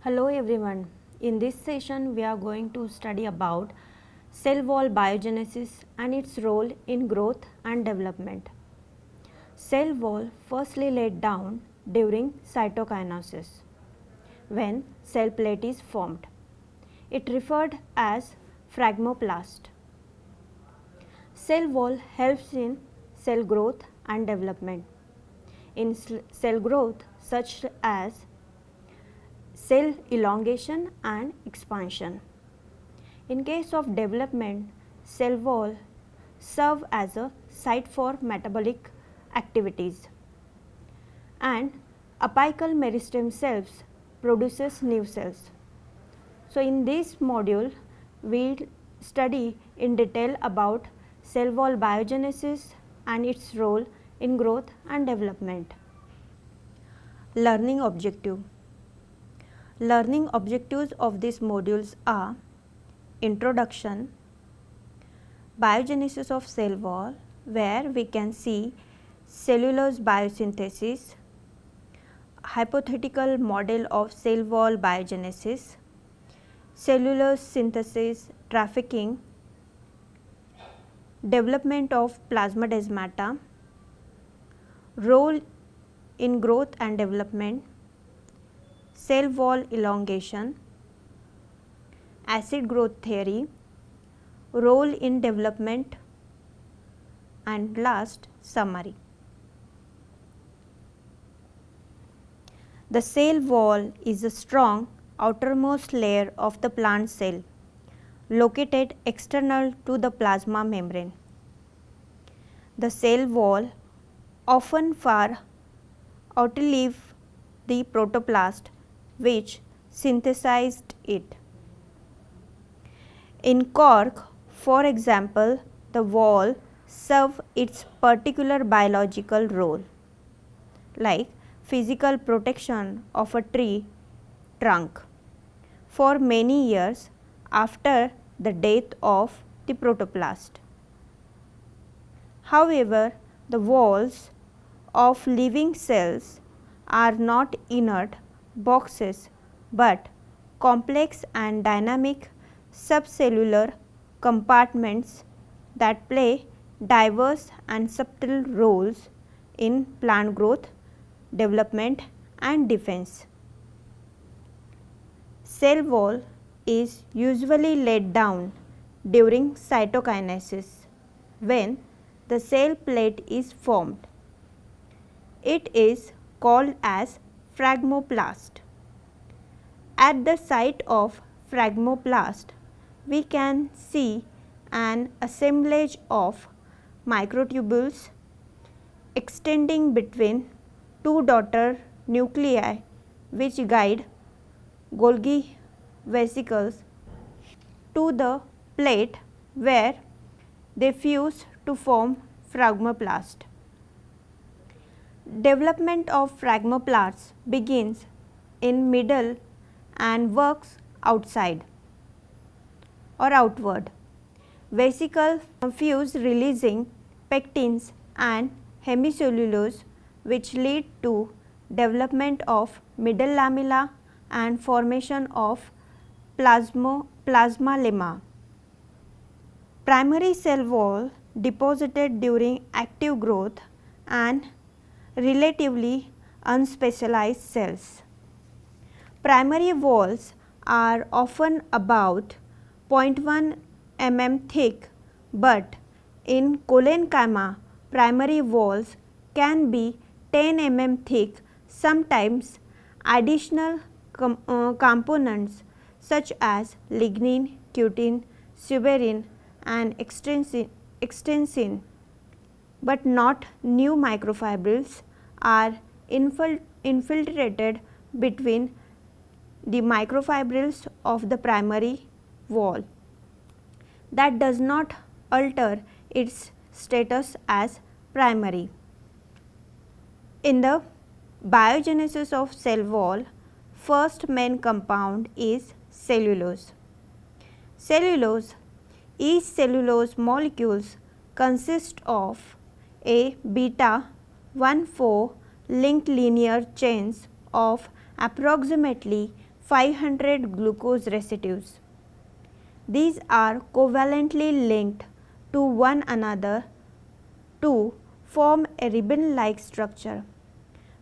Hello everyone. In this session we are going to study about cell wall biogenesis and its role in growth and development. Cell wall firstly laid down during cytokinesis when cell plate is formed. It referred as phragmoplast. Cell wall helps in cell growth and development. In cell growth such as cell elongation and expansion. In case of development, cell wall serve as a site for metabolic activities and apical meristem cells produces new cells. So, in this module we will study in detail about cell wall biogenesis and its role in growth and development. Learning objective. Learning objectives of these modules are introduction, biogenesis of cell wall where we can see cellulose biosynthesis, hypothetical model of cell wall biogenesis, cellulose synthesis trafficking, development of plasmodesmata, role in growth and development, cell wall elongation, acid growth theory, role in development, and last summary. The cell wall is a strong outermost layer of the plant cell located external to the plasma membrane. The cell wall often far outlive the protoplast which synthesized it. In cork, for example, the wall serve its particular biological role, like physical protection of a tree trunk for many years after the death of the protoplast. However, the walls of living cells are not inert boxes, but complex and dynamic subcellular compartments that play diverse and subtle roles in plant growth, development and defense. Cell wall is usually laid down during cytokinesis when the cell plate is formed. It is called as phragmoplast. At the site of phragmoplast, we can see an assemblage of microtubules extending between two daughter nuclei which guide Golgi vesicles to the plate where they fuse to form phragmoplast. Development of phragmoplasts begins in middle and works outside or outward. Vesicle fuse releasing pectins and hemicellulose which lead to development of middle lamella and formation of plasma lemma. Primary cell wall deposited during active growth and relatively unspecialized cells. Primary walls are often about 0.1 mm thick, but in collenchyma primary walls can be 10 mm thick. Sometimes additional components such as lignin, cutin, suberin and extensin, but not new microfibrils are infiltrated between the microfibrils of the primary wall. That does not alter its status as primary. In the biogenesis of cell wall, first main compound is cellulose. Cellulose, each cellulose molecules consist of a beta 1,4 linked linear chains of approximately 500 glucose residues. These are covalently linked to one another to form a ribbon-like structure,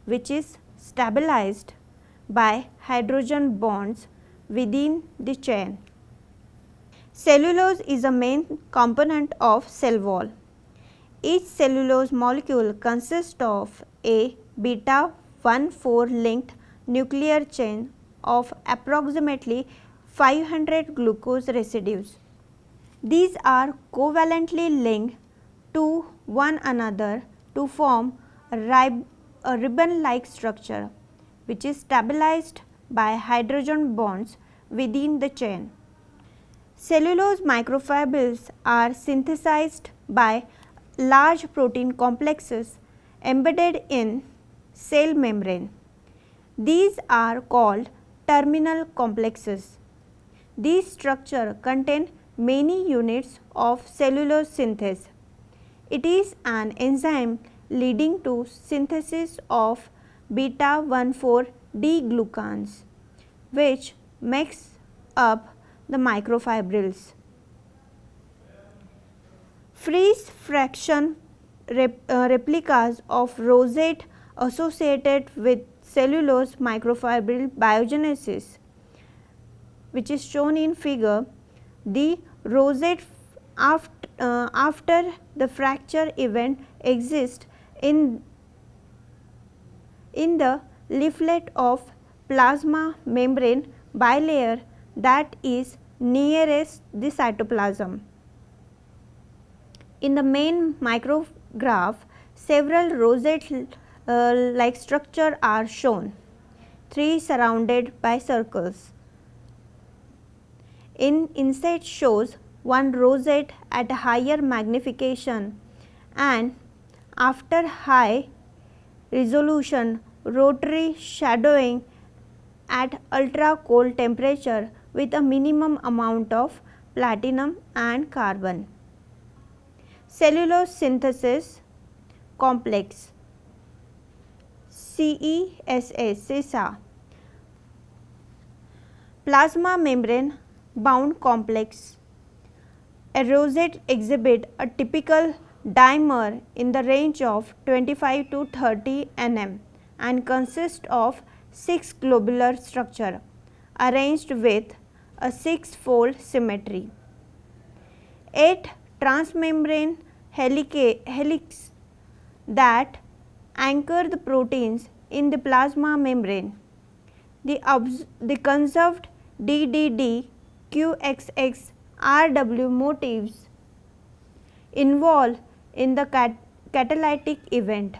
which is stabilized by hydrogen bonds within the chain. Cellulose is a main component of cell wall. Each cellulose molecule consists of a beta 1,4 linked nuclear chain of approximately 500 glucose residues. These are covalently linked to one another to form a ribbon-like structure, which is stabilized by hydrogen bonds within the chain. Cellulose microfibrils are synthesized by large protein complexes embedded in cell membrane. These are called terminal complexes. These structures contain many units of cellulose synthase. It is an enzyme leading to synthesis of beta 1,4 D-glucans, which makes up the microfibrils. Freeze fraction replicas of rosette associated with cellulose microfibril biogenesis, which is shown in figure. The rosette after the fracture event exists in the leaflet of plasma membrane bilayer that is nearest the cytoplasm. In the main micrograph, several rosette like structure are shown, 3 surrounded by circles. Inside shows one rosette at higher magnification, and after high resolution rotary shadowing at ultra cold temperature with a minimum amount of platinum and carbon. Cellulose synthesis complex CESA, plasma membrane bound complex. A rosette exhibit a typical dimer in the range of 25 to 30 nm and consists of 6 globular structure arranged with a 6-fold symmetry. 8 transmembrane helix that anchor the proteins in the plasma membrane. The conserved DDD, QXX, RW motifs involved in the catalytic event.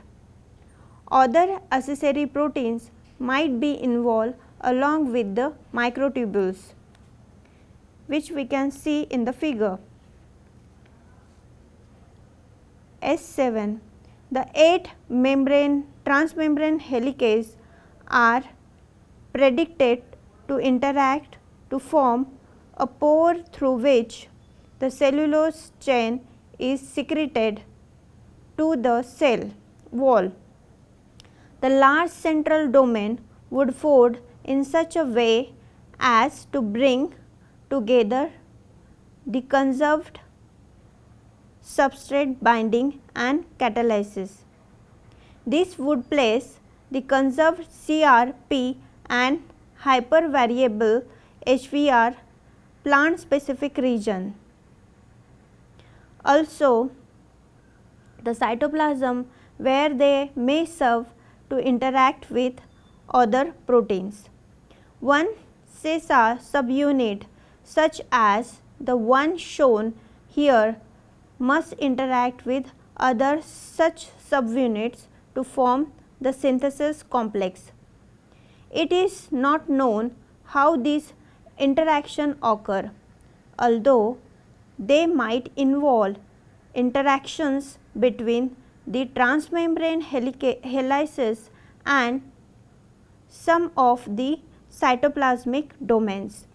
Other accessory proteins might be involved along with the microtubules, which we can see in the figure. S7. The 8 transmembrane helices are predicted to interact to form a pore through which the cellulose chain is secreted to the cell wall. The large central domain would fold in such a way as to bring together the conserved substrate binding and catalysis. This would place the conserved CRP and hypervariable HVR plant specific region. Also, the cytoplasm where they may serve to interact with other proteins. One CESA subunit such as the one shown here must interact with other such subunits to form the synthesis complex. It is not known how these interactions occur, although they might involve interactions between the transmembrane helices and some of the cytoplasmic domains,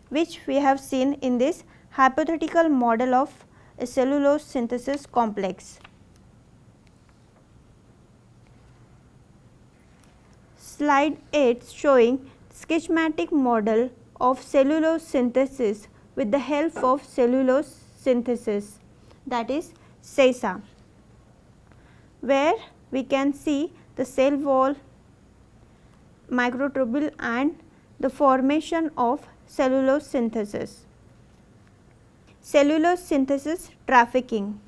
which we have seen in this hypothetical model of a cellulose synthesis complex. slide 8 showing schematic model of cellulose synthesis with the help of cellulose synthesis, that is CESA, where we can see the cell wall, microtubule and the formation of cellulose synthesis. Cellulose synthesis trafficking.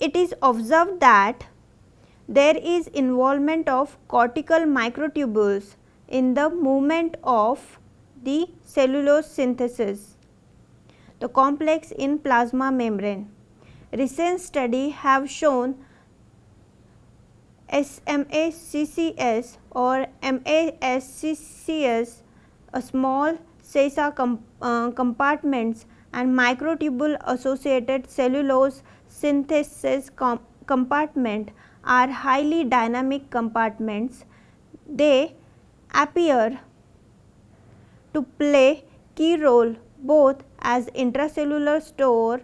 It is observed that there is involvement of cortical microtubules in the movement of the cellulose synthesis, the complex in plasma membrane. Recent studies have shown SMACCS or MASCCS, a small CESA compartments and microtubule associated cellulose synthesis compartment are highly dynamic compartments. They appear to play key role both as intracellular store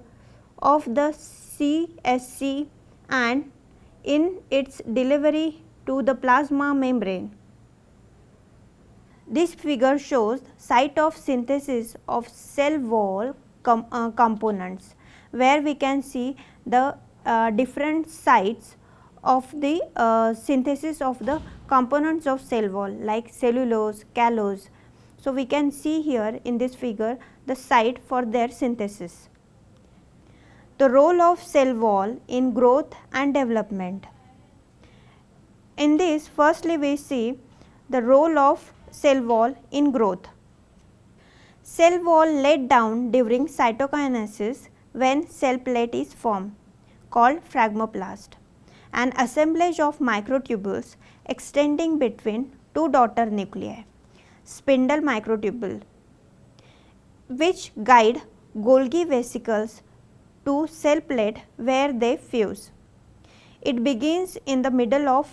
of the CSC and in its delivery to the plasma membrane. This figure shows site of synthesis of cell wall components, where we can see the different sites of the synthesis of the components of cell wall like cellulose, callose. So, we can see here in this figure the site for their synthesis. The role of cell wall in growth and development. In this, firstly we see the role of cell wall in growth. Cell wall laid down during cytokinesis when cell plate is formed, called phragmoplast, an assemblage of microtubules extending between two daughter nuclei, spindle microtubule, which guide Golgi vesicles to cell plate where they fuse. It begins in the middle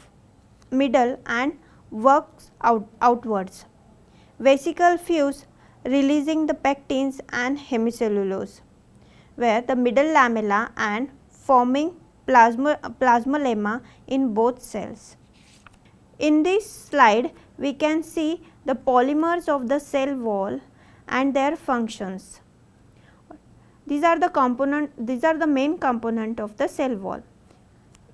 and works outwards. Vesicle fuse releasing the pectins and hemicellulose, where the middle lamella and forming plasmalemma in both cells. In this slide, we can see the polymers of the cell wall and their functions. These are the main component of the cell wall.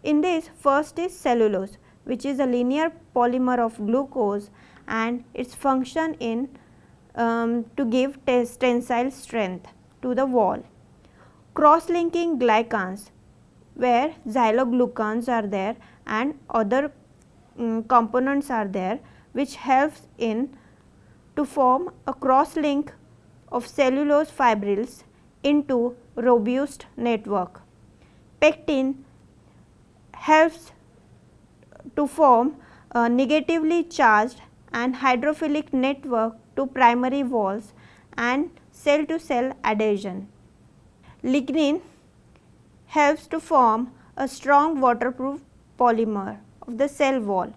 In this, first is cellulose, which is a linear polymer of glucose, and its function in to give tensile strength to the wall. Cross-linking glycans, where xyloglucans are there and other components are there, which helps in to form a cross-link of cellulose fibrils into robust network. Pectin helps to form a negatively charged and hydrophilic network to primary walls and cell to cell adhesion. Lignin helps to form a strong waterproof polymer of the cell wall.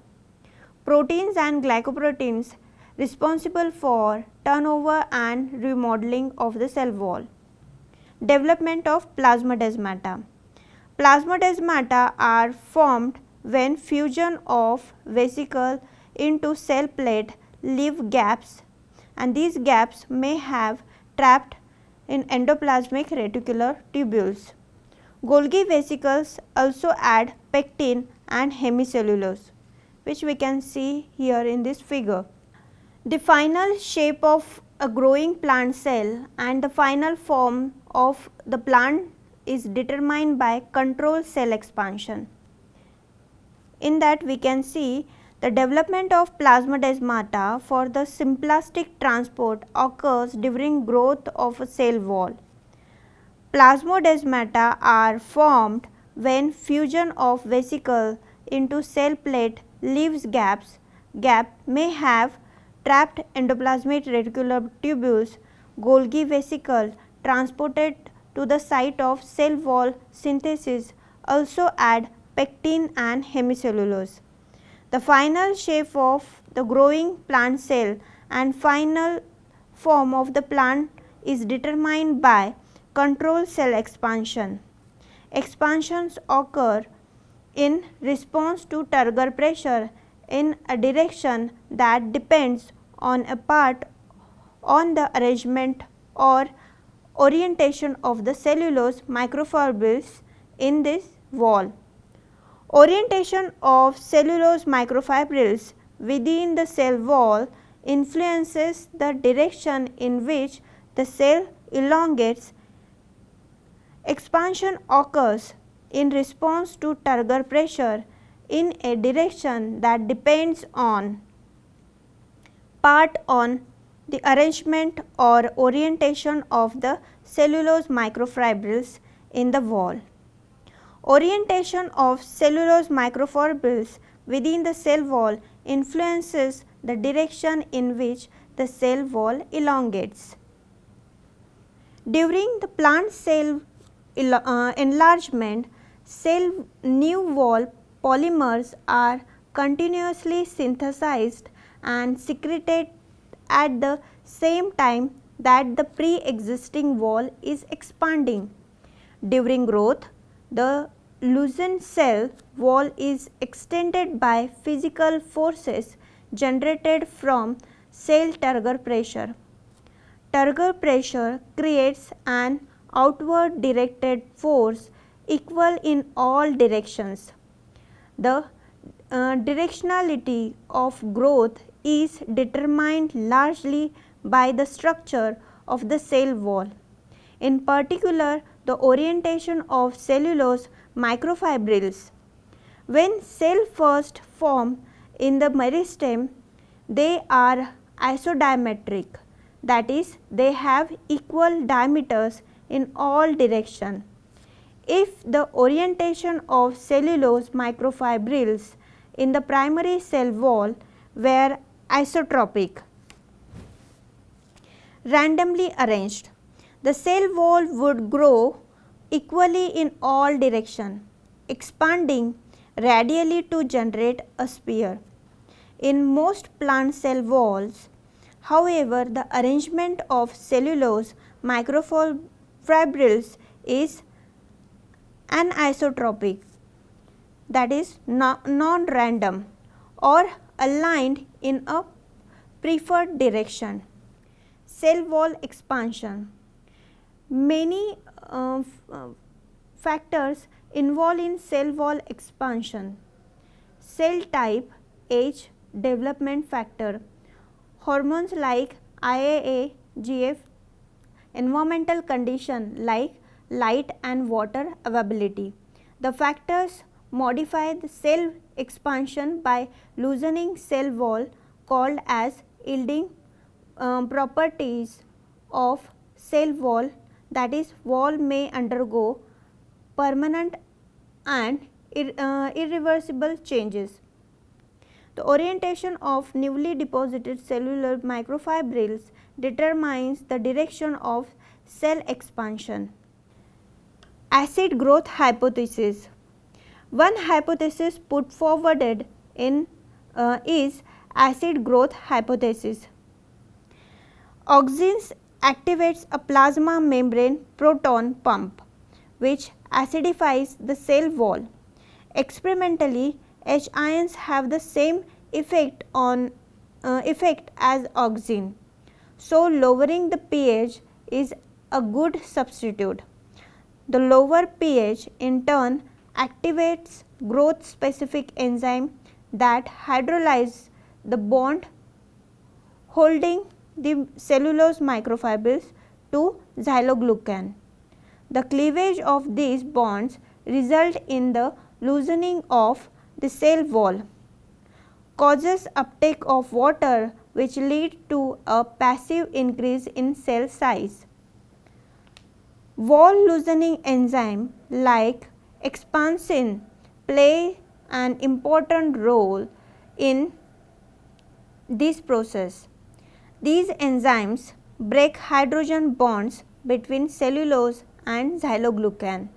Proteins and glycoproteins responsible for turnover and remodeling of the cell wall. Development of plasmodesmata. Plasmodesmata are formed when fusion of vesicle into cell plate leave gaps, and these gaps may have trapped in endoplasmic reticular tubules. Golgi vesicles also add pectin and hemicellulose, which we can see here in this figure. The final shape of a growing plant cell and the final form of the plant is determined by control cell expansion. In that, we can see the development of plasmodesmata for the symplastic transport occurs during growth of a cell wall. Plasmodesmata are formed when fusion of vesicle into cell plate leaves gaps. Gap may have trapped endoplasmic reticular tubules. Golgi vesicle transported to the site of cell wall synthesis also add pectin and hemicellulose. The final shape of the growing plant cell and final form of the plant is determined by control cell expansion. Expansions occur in response to turgor pressure in a direction that depends on a part on the arrangement or orientation of the cellulose microfibrils in this wall. Orientation of cellulose microfibrils within the cell wall influences the direction in which the cell elongates. Expansion occurs in response to turgor pressure in a direction that depends on part on the arrangement or orientation of the cellulose microfibrils in the wall. Orientation of cellulose microfibrils within the cell wall influences the direction in which the cell wall elongates. During the plant cell enlargement, cell new wall polymers are continuously synthesized and secreted at the same time that the pre-existing wall is expanding. During growth, the loosened cell wall is extended by physical forces generated from cell turgor pressure. Turgor pressure creates an outward directed force equal in all directions. The directionality of growth is determined largely by the structure of the cell wall. In particular, the orientation of cellulose microfibrils. When cells first form in the meristem, they are isodiametric, that is, they have equal diameters in all directions. If the orientation of cellulose microfibrils in the primary cell wall were isotropic, randomly arranged, the cell wall would grow equally in all directions, expanding radially to generate a sphere. In most plant cell walls, however, the arrangement of cellulose microfibrils is anisotropic, that is non-random or aligned in a preferred direction. Cell wall expansion. Many factors involved in cell wall expansion: cell type, age, development factor, hormones like IAA, GF, environmental condition like light and water availability. The factors modify the cell expansion by loosening cell wall called as yielding properties of cell wall, that is, wall may undergo permanent and irreversible changes. The orientation of newly deposited cellular microfibrils determines the direction of cell expansion. Acid growth hypothesis. One hypothesis put forwarded in is acid growth hypothesis. Auxins activates a plasma membrane proton pump which acidifies the cell wall. Experimentally, H ions have the same effect as auxin. So, lowering the pH is a good substitute. The lower pH in turn activates growth specific enzyme that hydrolyze the bond holding the cellulose microfibrils to xyloglucan. The cleavage of these bonds result in the loosening of the cell wall, causes uptake of water which lead to a passive increase in cell size. Wall loosening enzyme like expansin play an important role in this process. These enzymes break hydrogen bonds between cellulose and xyloglucan.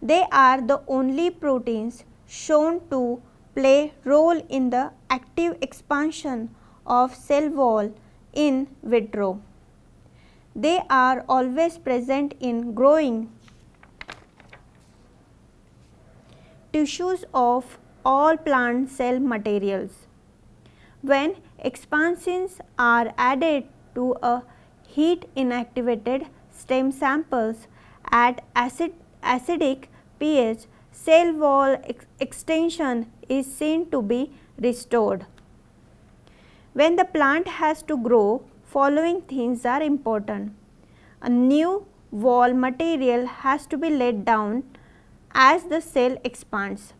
They are the only proteins shown to play role in the active expansion of cell wall in vitro. They are always present in growing tissues of all plant cell materials. When expansins are added to a heat inactivated stem samples at acidic pH, cell wall extension is seen to be restored. When the plant has to grow, following things are important. A new wall material has to be laid down as the cell expands.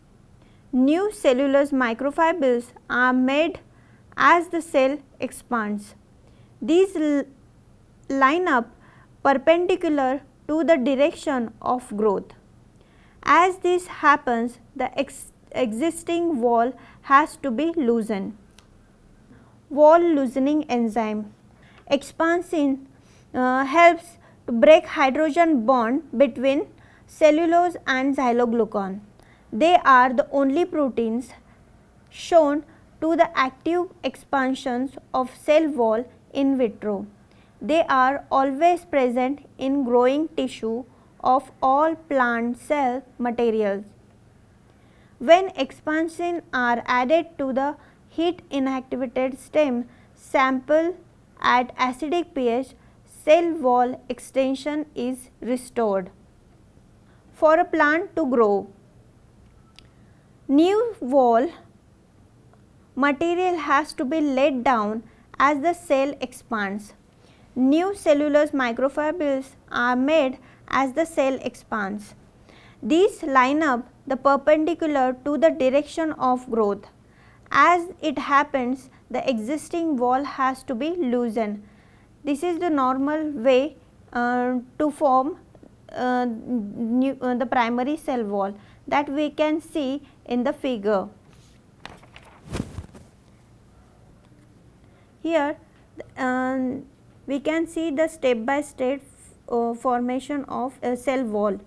New cellulose microfibers are made as the cell expands. These line up perpendicular to the direction of growth. As this happens, the existing wall has to be loosened. Wall loosening enzyme. Expansin helps to break hydrogen bond between cellulose and xyloglucan. They are the only proteins shown to the active expansions of cell wall in vitro. They are always present in growing tissue of all plant cell materials. When expansions are added to the heat inactivated stem sample at acidic pH, cell wall extension is restored. For a plant to grow, new wall material has to be laid down as the cell expands. New cellulose microfibers are made as the cell expands. These line up the perpendicular to the direction of growth. As it happens, the existing wall has to be loosened. This is the normal way to form the primary cell wall that we can see in the figure. Here we can see the step by step formation of a cell wall.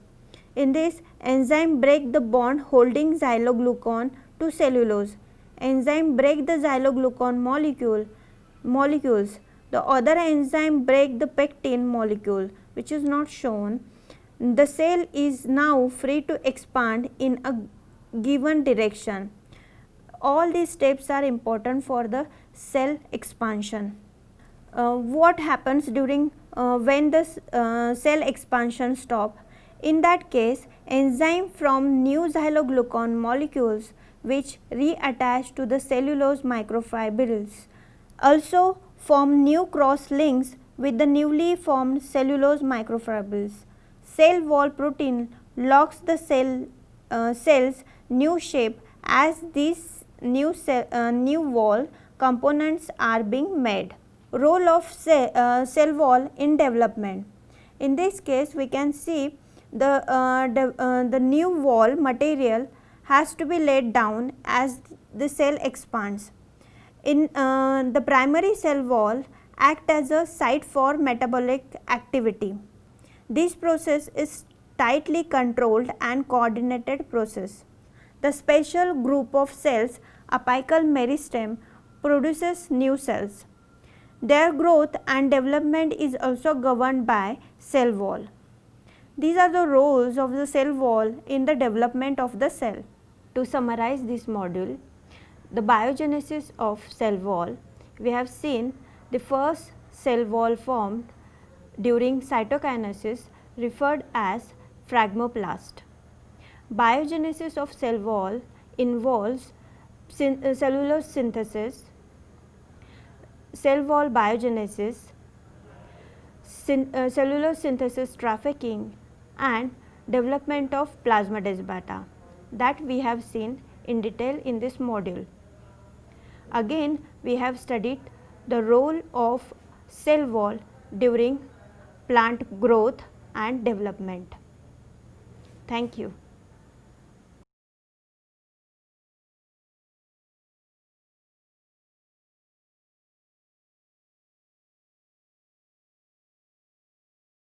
In this, enzyme break the bond holding xyloglucan to cellulose. Enzyme break the xyloglucan molecules. The other enzyme break the pectin molecule, which is not shown. The cell is now free to expand in a given direction. All these steps are important for the cell expansion. What happens during when the cell expansion stop? In that case, enzyme from new xyloglucan molecules which reattach to the cellulose microfibrils also form new cross links with the newly formed cellulose microfibrils. Cell wall protein locks the cell's new shape as these new wall components are being made. Role of cell wall in development. In this case, we can see the new wall material has to be laid down as the cell expands. In the primary cell wall act as a site for metabolic activity. This process is tightly controlled and coordinated process. The special group of cells, apical meristem, produces new cells. Their growth and development is also governed by cell wall. These are the roles of the cell wall in the development of the cell. To summarize this module, the biogenesis of cell wall, we have seen the first cell wall formed during cytokinesis referred as phragmoplast. Biogenesis of cell wall involves cellulose synthesis, cell wall biogenesis, cellulose synthesis trafficking and development of plasmadermata that we have seen in detail in this module. Again, we have studied the role of cell wall during plant growth and development. Thank you.